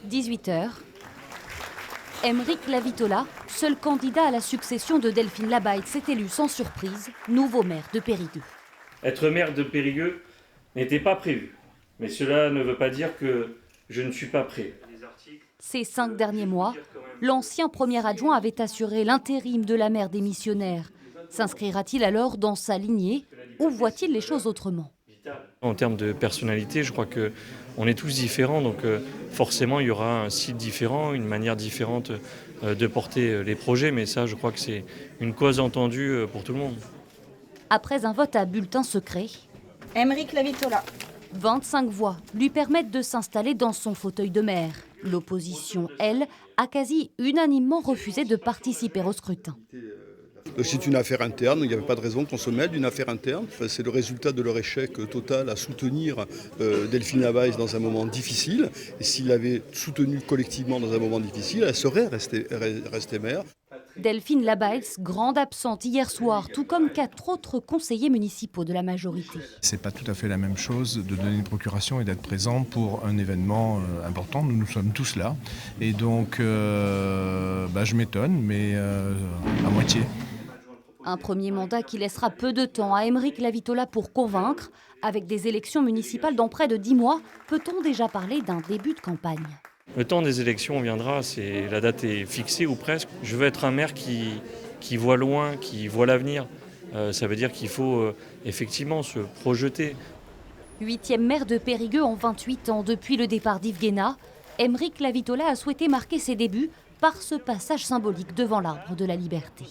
18h. Aymeric Lavitola, seul candidat à la succession de Delphine Labaille, s'est élu sans surprise nouveau maire de Périgueux. Être maire de Périgueux n'était pas prévu, mais cela ne veut pas dire que je ne suis pas prêt. Ces 5 derniers mois, l'ancien premier adjoint avait assuré l'intérim de la maire démissionnaire. S'inscrira-t-il alors dans sa lignée ou voit-il les choses autrement? En termes de personnalité, je crois qu'on est tous différents, donc forcément il y aura un style différent, une manière différente de porter les projets, mais ça je crois que c'est une cause entendue pour tout le monde. Après un vote à bulletin secret, Aymeric Lavitola. 25 voix lui permettent de s'installer dans son fauteuil de maire. L'opposition, elle, a quasi unanimement refusé de participer au scrutin. C'est une affaire interne, il n'y avait pas de raison qu'on se mêle d'une affaire interne. Enfin, c'est le résultat de leur échec total à soutenir Delphine Labaille dans un moment difficile. Et s'il l'avait soutenue collectivement dans un moment difficile, elle serait restée maire. Delphine Labaille, grande absente hier soir, tout comme 4 autres conseillers municipaux de la majorité. C'est pas tout à fait la même chose de donner une procuration et d'être présent pour un événement important. Nous sommes tous là. Et donc, je m'étonne, mais à moitié. Un premier mandat qui laissera peu de temps à Aymeric Lavitola pour convaincre. Avec des élections municipales dans près de 10 mois, peut-on déjà parler d'un début de campagne? Le temps des élections viendra, la date est fixée ou presque. Je veux être un maire qui voit loin, qui voit l'avenir. Ça veut dire qu'il faut effectivement se projeter. 8e maire de Périgueux en 28 ans depuis le départ d'Yves Guéna, Aymeric Lavitola a souhaité marquer ses débuts par ce passage symbolique devant l'Arbre de la Liberté.